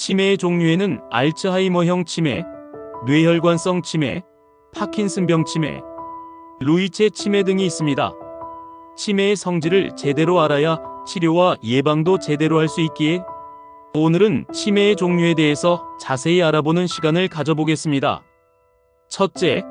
치매의 종류에는 알츠하이머형 치매, 뇌혈관성 치매, 파킨슨병 치매, 루이체 치매 등이 있습니다. 치매의 성질을 제대로 알아야 치료와 예방도 제대로 할 수 있기에 오늘은 치매의 종류에 대해서 자세히 알아보는 시간을 가져보겠습니다. 첫째,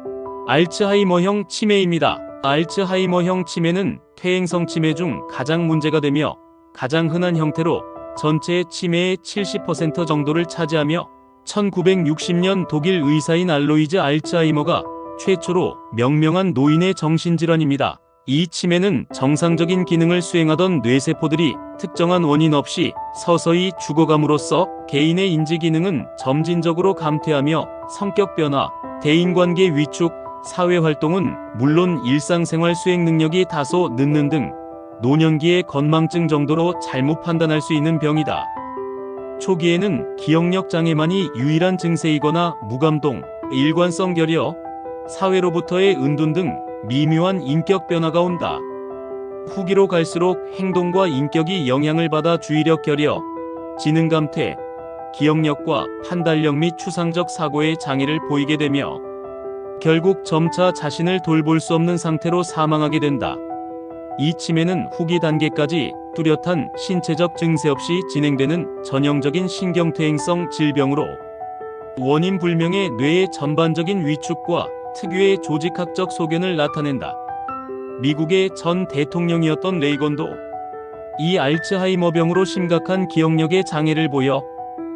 알츠하이머형 치매입니다. 알츠하이머형 치매는 퇴행성 치매 중 가장 문제가 되며 가장 흔한 형태로 전체 치매의 70% 정도를 차지하며 1960년 독일 의사인 알로이즈 알츠하이머가 최초로 명명한 노인의 정신질환입니다. 이 치매는 정상적인 기능을 수행하던 뇌세포들이 특정한 원인 없이 서서히 죽어감으로써 개인의 인지 기능은 점진적으로 감퇴하며 성격 변화, 대인관계 위축, 사회활동은 물론 일상생활 수행 능력이 다소 늦는 등 노년기의 건망증 정도로 잘못 판단할 수 있는 병이다. 초기에는 기억력 장애만이 유일한 증세이거나 무감동, 일관성 결여, 사회로부터의 은둔 등 미묘한 인격 변화가 온다. 후기로 갈수록 행동과 인격이 영향을 받아 주의력 결여, 지능 감퇴, 기억력과 판단력 및 추상적 사고의 장애를 보이게 되며 결국 점차 자신을 돌볼 수 없는 상태로 사망하게 된다. 이 치매는 후기 단계까지 뚜렷한 신체적 증세 없이 진행되는 전형적인 신경퇴행성 질병으로 원인 불명의 뇌의 전반적인 위축과 특유의 조직학적 소견을 나타낸다. 미국의 전 대통령이었던 레이건도 이 알츠하이머병으로 심각한 기억력의 장애를 보여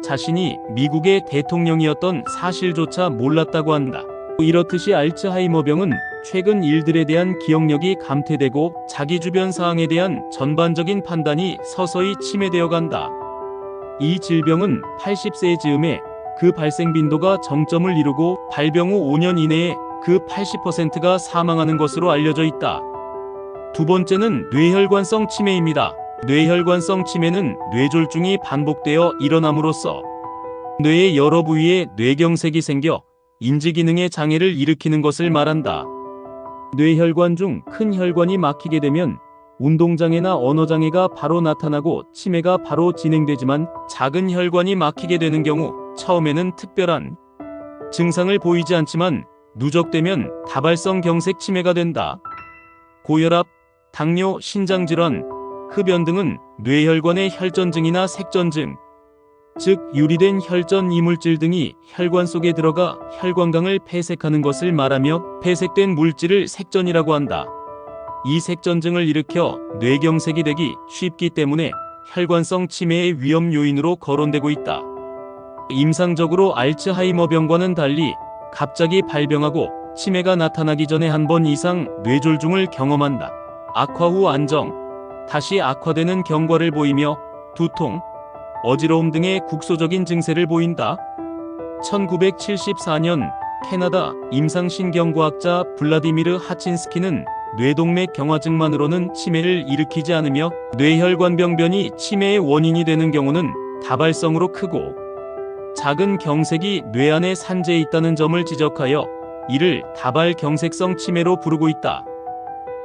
자신이 미국의 대통령이었던 사실조차 몰랐다고 한다. 이렇듯이 알츠하이머병은 최근 일들에 대한 기억력이 감퇴되고 자기 주변 사항에 대한 전반적인 판단이 서서히 침해되어 간다. 이 질병은 80세의 즈음에 그 발생 빈도가 정점을 이루고 발병 후 5년 이내에 그 80%가 사망하는 것으로 알려져 있다. 두 번째는 뇌혈관성 치매입니다. 뇌혈관성 치매는 뇌졸중이 반복되어 일어남으로써 뇌의 여러 부위에 뇌경색이 생겨 인지기능의 장애를 일으키는 것을 말한다. 뇌혈관 중 큰 혈관이 막히게 되면 운동장애나 언어장애가 바로 나타나고 치매가 바로 진행되지만 작은 혈관이 막히게 되는 경우 처음에는 특별한 증상을 보이지 않지만 누적되면 다발성 경색 치매가 된다. 고혈압, 당뇨, 신장질환, 흡연 등은 뇌혈관의 혈전증이나 색전증, 즉 유리된 혈전 이물질 등이 혈관 속에 들어가 혈관강을 폐색하는 것을 말하며 폐색된 물질을 색전이라고 한다. 이 색전증을 일으켜 뇌경색이 되기 쉽기 때문에 혈관성 치매의 위험 요인으로 거론되고 있다. 임상적으로 알츠하이머병과는 달리 갑자기 발병하고 치매가 나타나기 전에 한 번 이상 뇌졸중을 경험한다. 악화 후 안정, 다시 악화되는 경과를 보이며 두통, 어지러움 등의 국소적인 증세를 보인다. 1974년 캐나다 임상신경과학자 블라디미르 하친스키는 뇌동맥 경화증만으로는 치매를 일으키지 않으며 뇌혈관병변이 치매의 원인이 되는 경우는 다발성으로 크고 작은 경색이 뇌 안에 산재해 있다는 점을 지적하여 이를 다발 경색성 치매로 부르고 있다.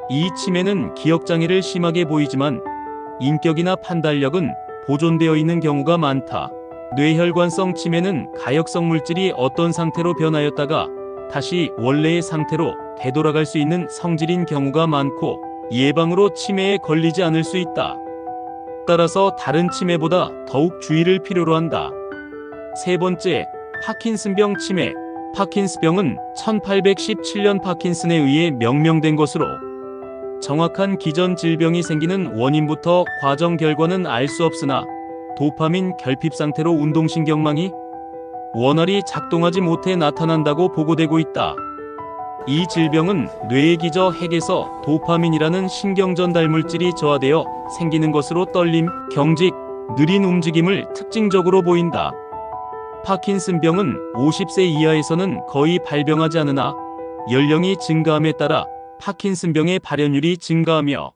이 치매는 기억장애를 심하게 보이지만 인격이나 판단력은 보존되어 있는 경우가 많다. 뇌혈관성 치매는 가역성 물질이 어떤 상태로 변하였다가 다시 원래의 상태로 되돌아갈 수 있는 성질인 경우가 많고 예방으로 치매에 걸리지 않을 수 있다. 따라서 다른 치매보다 더욱 주의를 필요로 한다. 세 번째, 파킨슨병 치매. 파킨슨병은 1817년 파킨슨에 의해 명명된 것으로 정확한 기전 질병이 생기는 원인부터 과정 결과는 알 수 없으나 도파민 결핍 상태로 운동신경망이 원활히 작동하지 못해 나타난다고 보고되고 있다. 이 질병은 뇌의 기저 핵에서 도파민이라는 신경전달 물질이 저하되어 생기는 것으로 떨림, 경직, 느린 움직임을 특징적으로 보인다. 파킨슨병은 50세 이하에서는 거의 발병하지 않으나 연령이 증가함에 따라 파킨슨병의 발현율이 증가하며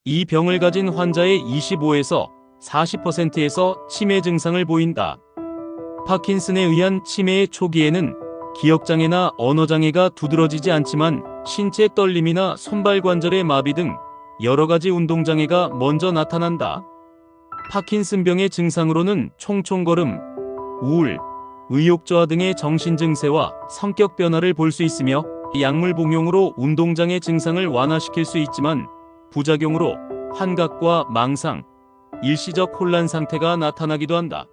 이 병을 가진 환자의 25에서 40%에서 치매 증상을 보인다. 파킨슨에 의한 치매의 초기에는 기억장애나 언어장애가 두드러지지 않지만 신체 떨림이나 손발 관절의 마비 등 여러가지 운동장애가 먼저 나타난다. 파킨슨병의 증상으로는 총총걸음, 우울, 의욕 저하 등의 정신 증세와 성격 변화를 볼 수 있으며 약물 복용으로 운동장애 증상을 완화시킬 수 있지만 부작용으로 환각과 망상, 일시적 혼란 상태가 나타나기도 한다.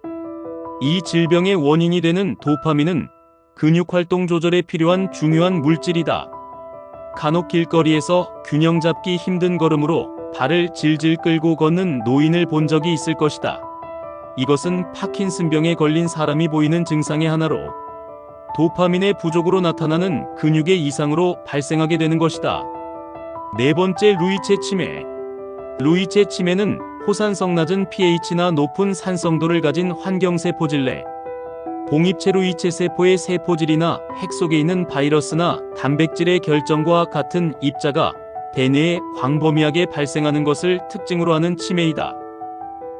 이 질병의 원인이 되는 도파민은 근육 활동 조절에 필요한 중요한 물질이다. 간혹 길거리에서 균형 잡기 힘든 걸음으로 발을 질질 끌고 걷는 노인을 본 적이 있을 것이다. 이것은 파킨슨병에 걸린 사람이 보이는 증상의 하나로 도파민의 부족으로 나타나는 근육의 이상으로 발생하게 되는 것이다. 네 번째, 루이체 치매. 루이체 치매는 호산성 낮은 pH나 높은 산성도를 가진 환경세포질 내 봉입체 루이체 세포의 세포질이나 핵 속에 있는 바이러스나 단백질의 결정과 같은 입자가 대뇌에 광범위하게 발생하는 것을 특징으로 하는 치매이다.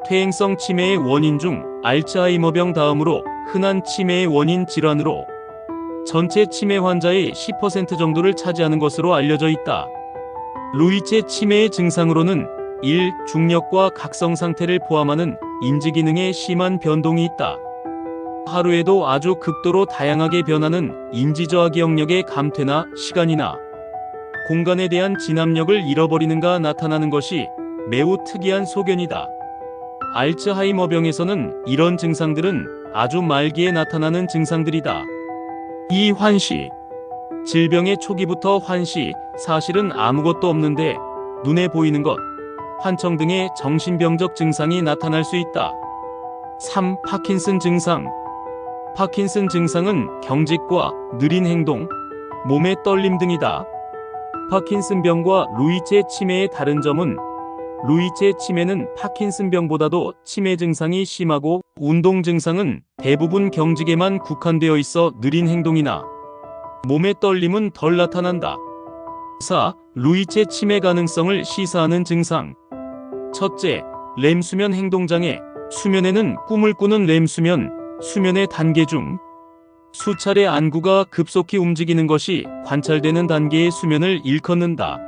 퇴행성 치매의 원인 중 알츠하이머병 다음으로 흔한 치매의 원인 질환으로 전체 치매 환자의 10% 정도를 차지하는 것으로 알려져 있다. 루이체 치매의 증상으로는 1. 중력과 각성 상태를 포함하는 인지기능에 심한 변동이 있다. 하루에도 아주 극도로 다양하게 변하는 인지저하 기억력의 감퇴나 시간이나 공간에 대한 진압력을 잃어버리는가 나타나는 것이 매우 특이한 소견이다. 알츠하이머병에서는 이런 증상들은 아주 말기에 나타나는 증상들이다. 이 환시. 질병의 초기부터 환시, 사실은 아무것도 없는데 눈에 보이는 것, 환청 등의 정신병적 증상이 나타날 수 있다. 3. 파킨슨 증상. 파킨슨 증상은 경직과 느린 행동, 몸의 떨림 등이다. 파킨슨병과 루이체 치매의 다른 점은 루이체 치매는 파킨슨병보다도 치매 증상이 심하고 운동 증상은 대부분 경직에만 국한되어 있어 느린 행동이나 몸의 떨림은 덜 나타난다. 4. 루이체 치매 가능성을 시사하는 증상. 첫째, 렘수면 행동장애. 수면에는 꿈을 꾸는 렘수면, 수면의 단계 중 수차례 안구가 급속히 움직이는 것이 관찰되는 단계의 수면을 일컫는다.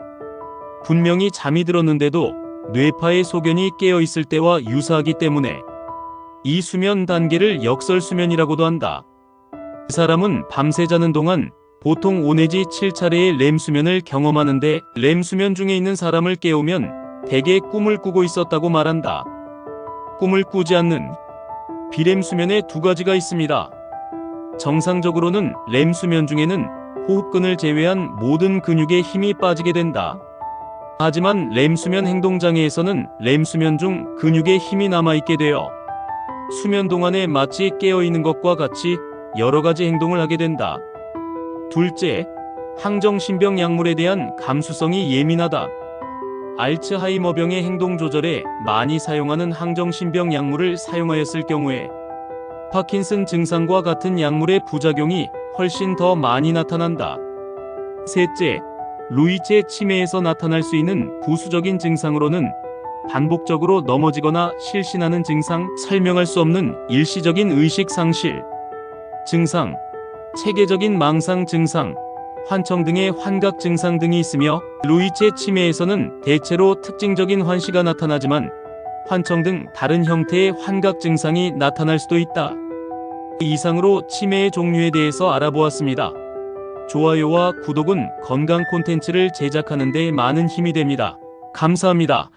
분명히 잠이 들었는데도 뇌파의 소견이 깨어 있을 때와 유사하기 때문에 이 수면 단계를 역설수면이라고도 한다. 그 사람은 밤새 자는 동안 보통 5 내지 7차례의 렘수면을 경험하는데 렘수면 중에 있는 사람을 깨우면 대개 꿈을 꾸고 있었다고 말한다. 꿈을 꾸지 않는 비렘수면에 두 가지가 있습니다. 정상적으로는 렘수면 중에는 호흡근을 제외한 모든 근육에 힘이 빠지게 된다. 하지만 렘수면 행동장애에서는 렘수면 중 근육에 힘이 남아있게 되어 수면 동안에 마치 깨어있는 것과 같이 여러 가지 행동을 하게 된다. 둘째, 항정신병 약물에 대한 감수성이 예민하다. 알츠하이머병의 행동 조절에 많이 사용하는 항정신병 약물을 사용하였을 경우에 파킨슨 증상과 같은 약물의 부작용이 훨씬 더 많이 나타난다. 셋째, 루이체 치매에서 나타날 수 있는 부수적인 증상으로는 반복적으로 넘어지거나 실신하는 증상, 설명할 수 없는 일시적인 의식 상실 증상, 체계적인 망상 증상, 환청 등의 환각 증상 등이 있으며 루이체 치매에서는 대체로 특징적인 환시가 나타나지만 환청 등 다른 형태의 환각 증상이 나타날 수도 있다. 이상으로 치매의 종류에 대해서 알아보았습니다. 좋아요와 구독은 건강 콘텐츠를 제작하는 데 많은 힘이 됩니다. 감사합니다.